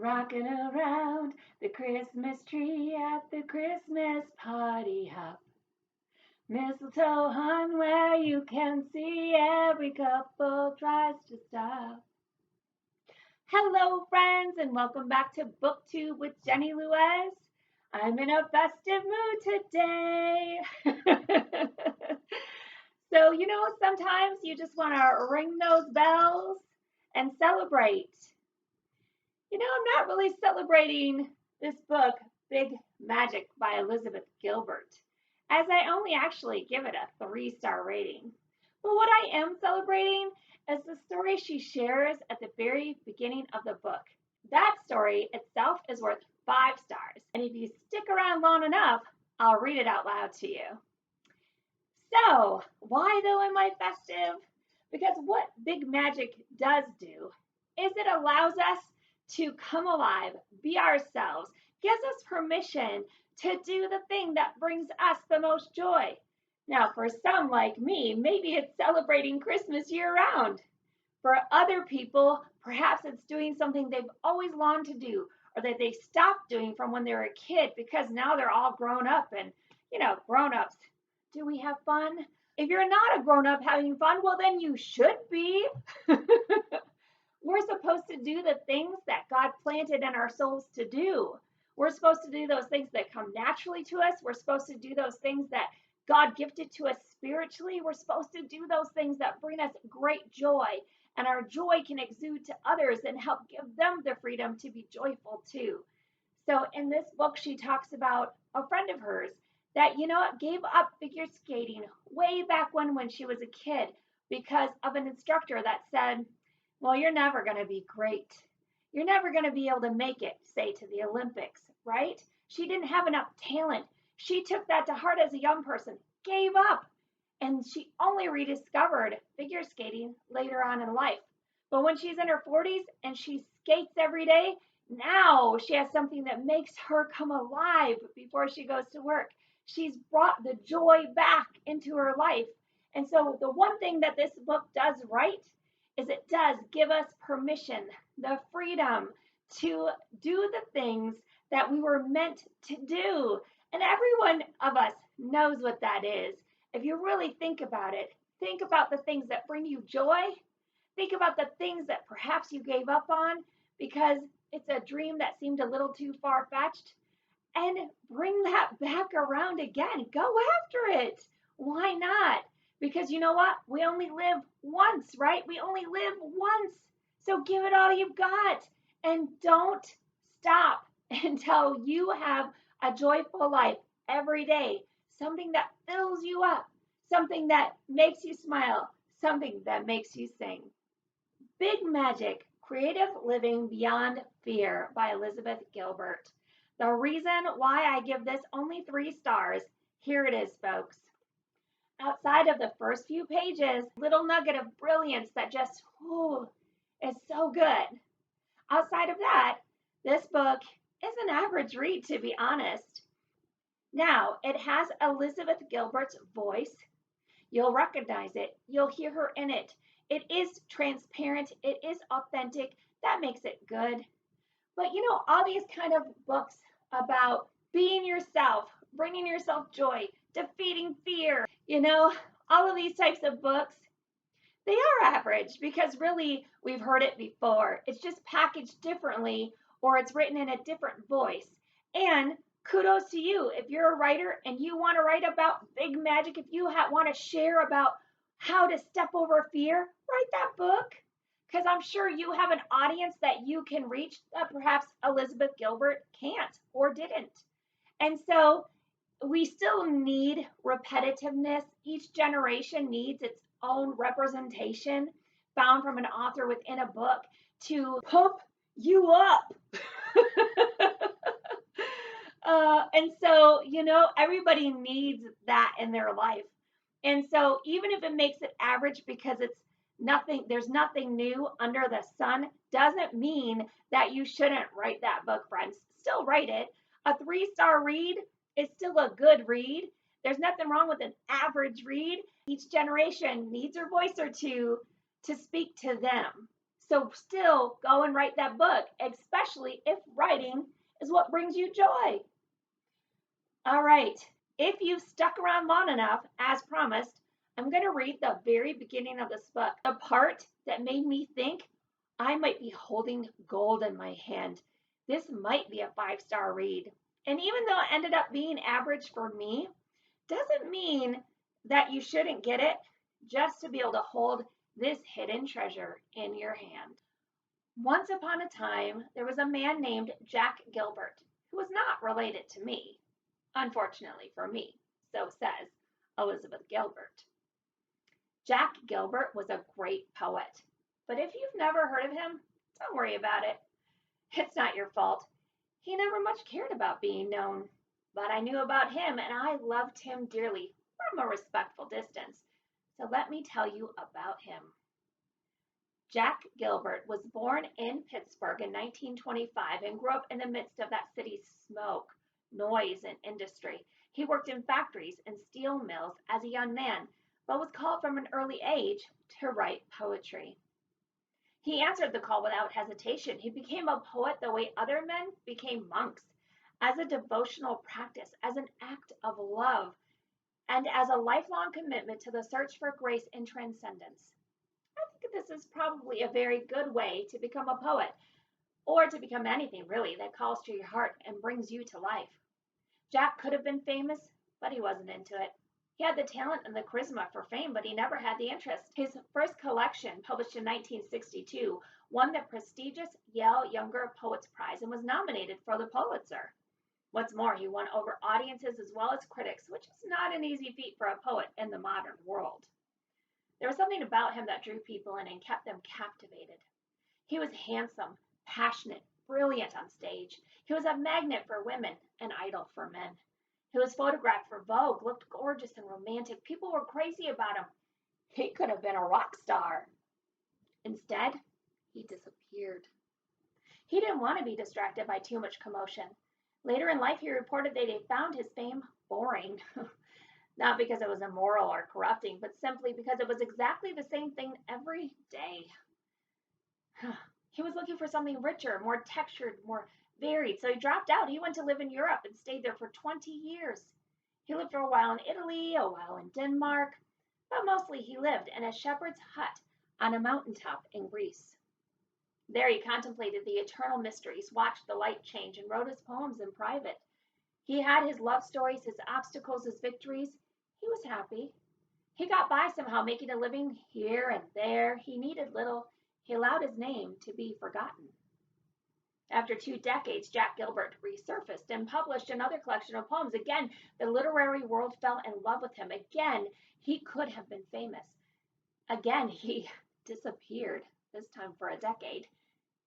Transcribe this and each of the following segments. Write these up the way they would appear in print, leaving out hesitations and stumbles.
Rocking around the Christmas tree at the Christmas party hop. Mistletoe hung where you can see every couple tries to stop. Hello, friends, and welcome back to BookTube with Jenny Lewis. I'm in a festive mood today. So, sometimes you just want to ring those bells and celebrate. I'm not really celebrating this book, Big Magic by Elizabeth Gilbert, as I only actually give it a 3-star rating. But what I am celebrating is the story she shares at the very beginning of the book. That story itself is worth 5 stars. And if you stick around long enough, I'll read it out loud to you. So, why though am I festive? Because what Big Magic does do is it allows us to come alive, be ourselves, gives us permission to do the thing that brings us the most joy. Now, for some like me, maybe it's celebrating Christmas year round. For other people, perhaps it's doing something they've always longed to do or that they stopped doing from when they were a kid because now they're all grown up and, grown-ups. Do we have fun? If you're not a grown-up having fun, well, then you should be. We're supposed to do the things that God planted in our souls to do. We're supposed to do those things that come naturally to us. We're supposed to do those things that God gifted to us spiritually. We're supposed to do those things that bring us great joy. And our joy can exude to others and help give them the freedom to be joyful too. So in this book, she talks about a friend of hers that, gave up figure skating way back when she was a kid because of an instructor that said, well, you're never going to be great. You're never going to be able to make it, say, to the Olympics, right? She didn't have enough talent. She took that to heart as a young person, gave up, and she only rediscovered figure skating later on in life. But when she's in her 40s and she skates every day, now she has something that makes her come alive before she goes to work. She's brought the joy back into her life. And so the one thing that this book does right is it does give us permission, the freedom to do the things that we were meant to do. And every one of us knows what that is. If you really think about it, think about the things that bring you joy. Think about the things that perhaps you gave up on because it's a dream that seemed a little too far-fetched. And bring that back around again. Go after it. Why not? Because you know what? We only live once, right? We only live once. So give it all you've got and don't stop until you have a joyful life every day. Something that fills you up, something that makes you smile, something that makes you sing. Big Magic, Creative Living Beyond Fear by Elizabeth Gilbert. The reason why I give this only 3 stars, here it is, folks. Outside of the first few pages, little nugget of brilliance that just is so good. Outside of that, this book is an average read, to be honest. Now, it has Elizabeth Gilbert's voice. You'll recognize it. You'll hear her in it. It is transparent. It is authentic. That makes it good. But all these kind of books about being yourself, bringing yourself joy, defeating fear, all of these types of books, they are average because really we've heard it before. It's just packaged differently or it's written in a different voice. And kudos to you. If you're a writer and you want to write about Big Magic, if you want to share about how to step over fear, write that book. Because I'm sure you have an audience that you can reach that perhaps Elizabeth Gilbert can't or didn't. And so we still need repetitiveness. Each generation needs its own representation found from an author within a book to pump you up. And so, everybody needs that in their life. And so even if it makes it average because there's nothing new under the sun, doesn't mean that you shouldn't write that book, friends. Still write it. A 3-star read is still a good read. There's nothing wrong with an average read. Each generation needs her voice or two to speak to them. So still go and write that book, especially if writing is what brings you joy. All right. If you've stuck around long enough, as promised, I'm going to read the very beginning of this book, the part that made me think I might be holding gold in my hand. This might be a 5-star read. And even though it ended up being average for me, doesn't mean that you shouldn't get it just to be able to hold this hidden treasure in your hand. Once upon a time, there was a man named Jack Gilbert who was not related to me. Unfortunately for me, so says Elizabeth Gilbert. Jack Gilbert was a great poet, but if you've never heard of him, don't worry about it. It's not your fault. He never much cared about being known, but I knew about him and I loved him dearly from a respectful distance. So let me tell you about him. Jack Gilbert was born in Pittsburgh in 1925 and grew up in the midst of that city's smoke, noise, and industry. He worked in factories and steel mills as a young man, but was called from an early age to write poetry. He answered the call without hesitation. He became a poet the way other men became monks, as a devotional practice, as an act of love, and as a lifelong commitment to the search for grace and transcendence. I think this is probably a very good way to become a poet, or to become anything really that calls to your heart and brings you to life. Jack could have been famous, but he wasn't into it. He had the talent and the charisma for fame, but he never had the interest. His first collection, published in 1962, won the prestigious Yale Younger Poets Prize and was nominated for the Pulitzer. What's more, he won over audiences as well as critics, which is not an easy feat for a poet in the modern world. There was something about him that drew people in and kept them captivated. He was handsome, passionate, brilliant on stage. He was a magnet for women, an idol for men. He was photographed for Vogue, looked gorgeous and romantic. People were crazy about him. He could have been a rock star. Instead, he disappeared. He didn't want to be distracted by too much commotion. Later in life, he reported that he found his fame boring. Not because it was immoral or corrupting, but simply because it was exactly the same thing every day. He was looking for something richer, more textured, more varied, so he dropped out. He went to live in Europe and stayed there for 20 years. He lived for a while in Italy, a while in Denmark, but mostly he lived in a shepherd's hut on a mountaintop in Greece. There he contemplated the eternal mysteries, watched the light change, and wrote his poems in private. He had his love stories, his obstacles, his victories. He was happy. He got by somehow, making a living here and there. He needed little. He allowed his name to be forgotten. After 2 decades, Jack Gilbert resurfaced and published another collection of poems. Again, the literary world fell in love with him. Again, he could have been famous. Again, he disappeared, this time for a decade.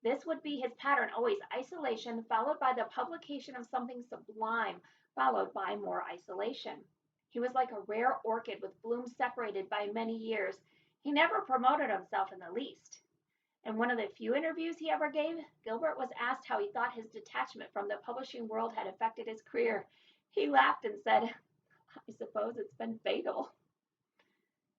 This would be his pattern, always isolation, followed by the publication of something sublime, followed by more isolation. He was like a rare orchid with blooms separated by many years. He never promoted himself in the least. In one of the few interviews he ever gave, Gilbert was asked how he thought his detachment from the publishing world had affected his career. He laughed and said, "I suppose it's been fatal."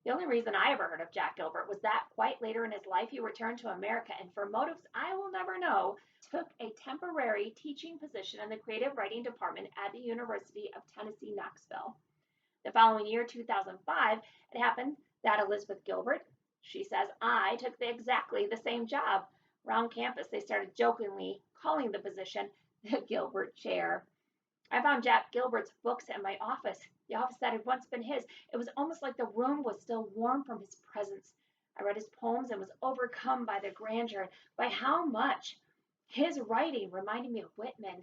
The only reason I ever heard of Jack Gilbert was that quite later in his life he returned to America and for motives I will never know, took a temporary teaching position in the creative writing department at the University of Tennessee, Knoxville. The following year, 2005, it happened that Elizabeth Gilbert, she says, I took exactly the same job. Around campus, they started jokingly calling the position the Gilbert Chair. I found Jack Gilbert's books in my office, the office that had once been his. It was almost like the room was still warm from his presence. I read his poems and was overcome by the grandeur, by how much his writing reminded me of Whitman.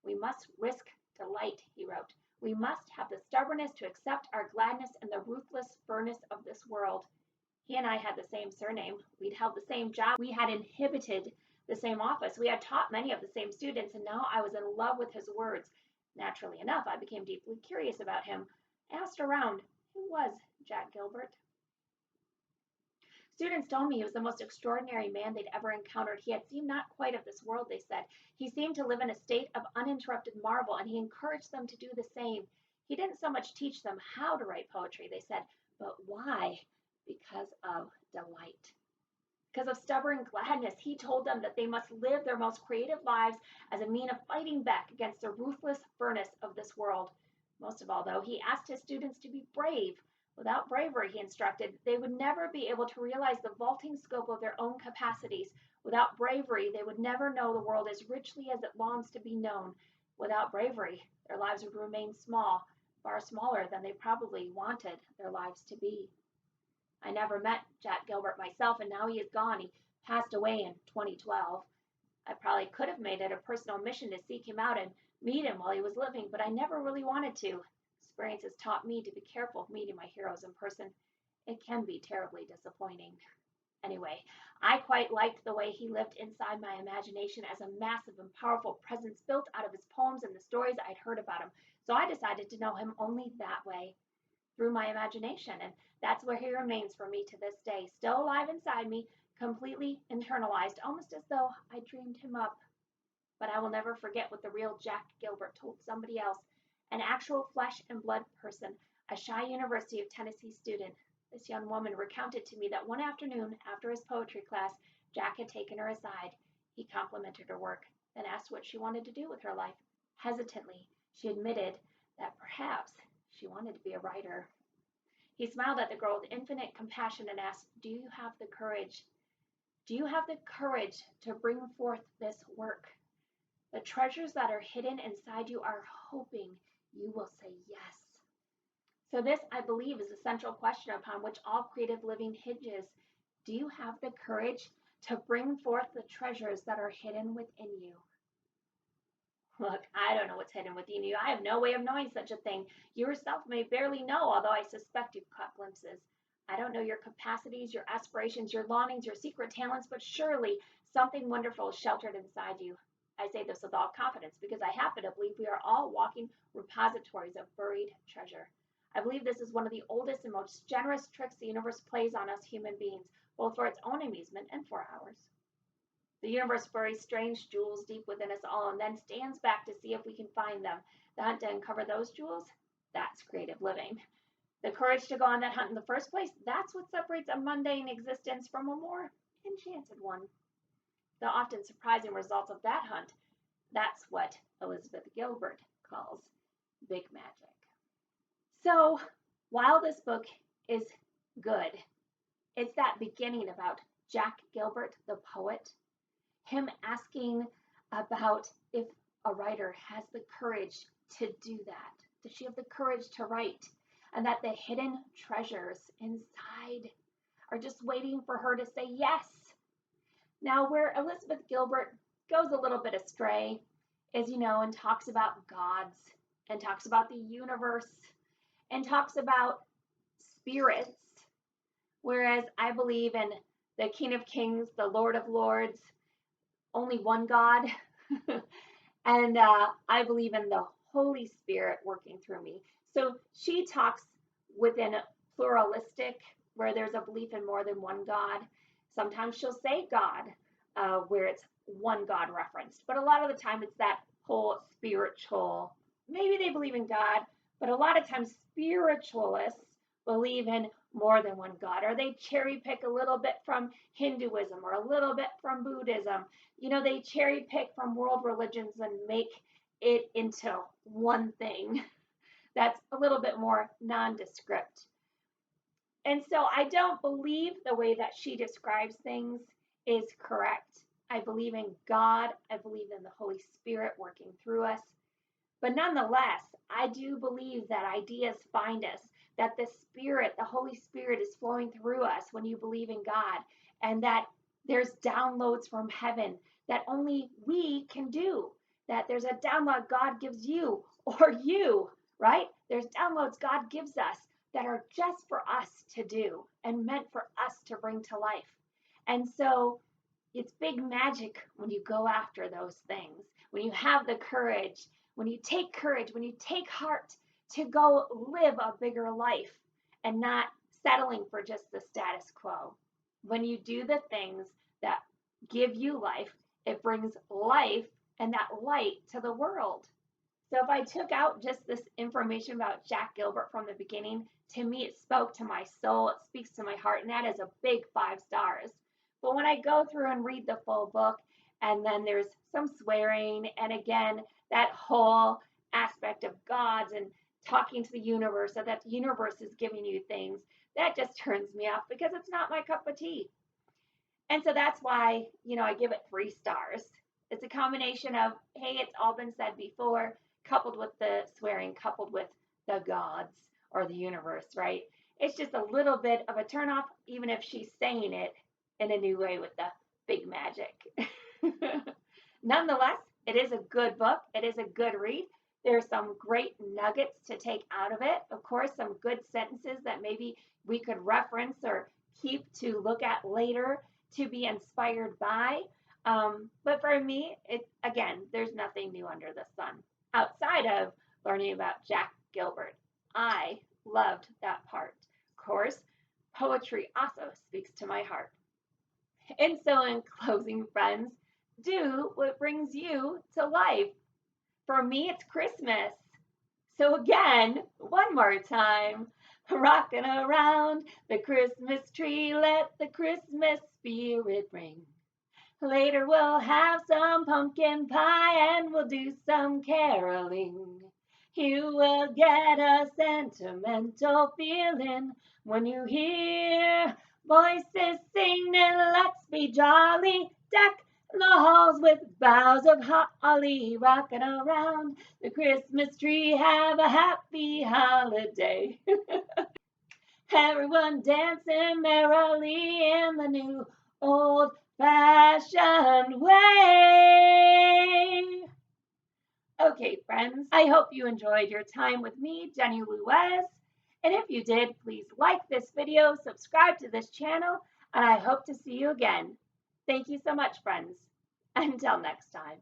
We must risk delight, he wrote. We must have the stubbornness to accept our gladness in the ruthless furnace of this world. He and I had the same surname. We'd held the same job. We had inhabited the same office. We had taught many of the same students, and now I was in love with his words. Naturally enough, I became deeply curious about him. I asked around, who was Jack Gilbert? Students told me he was the most extraordinary man they'd ever encountered. He had seemed not quite of this world, they said. He seemed to live in a state of uninterrupted marvel, and he encouraged them to do the same. He didn't so much teach them how to write poetry, they said, but why? Because of delight. Because of stubborn gladness, he told them that they must live their most creative lives as a mean of fighting back against the ruthless furnace of this world. Most of all, though, he asked his students to be brave. Without bravery, he instructed, they would never be able to realize the vaulting scope of their own capacities. Without bravery, they would never know the world as richly as it longs to be known. Without bravery, their lives would remain small, far smaller than they probably wanted their lives to be. I never met Jack Gilbert myself, and now he is gone. He passed away in 2012. I probably could have made it a personal mission to seek him out and meet him while he was living, but I never really wanted to. Experience has taught me to be careful of meeting my heroes in person. It can be terribly disappointing. Anyway, I quite liked the way he lived inside my imagination as a massive and powerful presence built out of his poems and the stories I'd heard about him. So I decided to know him only that way, through my imagination, and that's where he remains for me to this day, still alive inside me, completely internalized, almost as though I dreamed him up. But I will never forget what the real Jack Gilbert told somebody else, an actual flesh and blood person, a shy University of Tennessee student. This young woman recounted to me that one afternoon, after his poetry class, Jack had taken her aside. He complimented her work, then asked what she wanted to do with her life. Hesitantly, she admitted that perhaps she wanted to be a writer. He smiled at the girl with infinite compassion and asked, Do you have the courage? Do you have the courage to bring forth this work? The treasures that are hidden inside you are hoping you will say yes. So, this, I believe, is the central question upon which all creative living hinges. Do you have the courage to bring forth the treasures that are hidden within you? Look, I don't know what's hidden within you. I have no way of knowing such a thing. You yourself may barely know, although I suspect you've caught glimpses. I don't know your capacities, your aspirations, your longings, your secret talents, but surely something wonderful is sheltered inside you. I say this with all confidence because I happen to believe we are all walking repositories of buried treasure. I believe this is one of the oldest and most generous tricks the universe plays on us human beings, both for its own amusement and for ours. The universe buries strange jewels deep within us all and then stands back to see if we can find them. The hunt to uncover those jewels, that's creative living. The courage to go on that hunt in the first place, that's what separates a mundane existence from a more enchanted one. The often surprising results of that hunt, that's what Elizabeth Gilbert calls big magic. So, while this book is good, it's that beginning about Jack Gilbert, the poet, him asking about if a writer has the courage to do that. Does she have the courage to write? And that the hidden treasures inside are just waiting for her to say yes. Now, where Elizabeth Gilbert goes a little bit astray is, and talks about gods and talks about the universe and talks about spirits, whereas I believe in the King of Kings, the Lord of Lords, only one God. And I believe in the Holy Spirit working through me. So she talks within pluralistic, where there's a belief in more than one God. Sometimes she'll say God, where it's one God referenced. But a lot of the time it's that whole spiritual, maybe they believe in God, but a lot of times spiritualists believe in more than one God, or they cherry pick a little bit from Hinduism or a little bit from Buddhism. They cherry pick from world religions and make it into one thing that's a little bit more nondescript. And so I don't believe the way that she describes things is correct. I believe in God. I believe in the Holy Spirit working through us. But nonetheless, I do believe that ideas find us, that the Spirit, the Holy Spirit is flowing through us when you believe in God, and that there's downloads from heaven that only we can do, that there's a download God gives you, or you, right? There's downloads God gives us that are just for us to do and meant for us to bring to life. And so it's big magic when you go after those things, when you have the courage, when you take courage, when you take heart to go live a bigger life and not settling for just the status quo. When you do the things that give you life, it brings life and that light to the world. So if I took out just this information about Jack Gilbert from the beginning, to me it spoke to my soul, it speaks to my heart, and that is a big 5 stars. But when I go through and read the full book, and then there's some swearing, and again, that whole aspect of gods and talking to the universe, so that the universe is giving you things, that just turns me off because it's not my cup of tea. And so that's why, I give it 3 stars. It's a combination of, hey, it's all been said before, coupled with the swearing, coupled with the gods or the universe, right? It's just a little bit of a turnoff, even if she's saying it in a new way with the big magic. Nonetheless, it is a good book. It is a good read. There's some great nuggets to take out of it. Of course, some good sentences that maybe we could reference or keep to look at later to be inspired by. But for me, again, there's nothing new under the sun outside of learning about Jack Gilbert. I loved that part. Of course, poetry also speaks to my heart. And so, in closing, friends, do what brings you to life. For me, it's Christmas. So, again, one more time, rocking around the Christmas tree, let the Christmas spirit ring. Later, we'll have some pumpkin pie and we'll do some caroling. You will get a sentimental feeling when you hear voices singing, let's be jolly, deck the halls with boughs of holly, rocking around the Christmas tree, have a happy holiday. Everyone dancing merrily in the new old-fashioned way. Okay, friends, I hope you enjoyed your time with me, Jenny Luez. And if you did, please like this video, subscribe to this channel, and I hope to see you again. Thank you so much, friends. Until next time.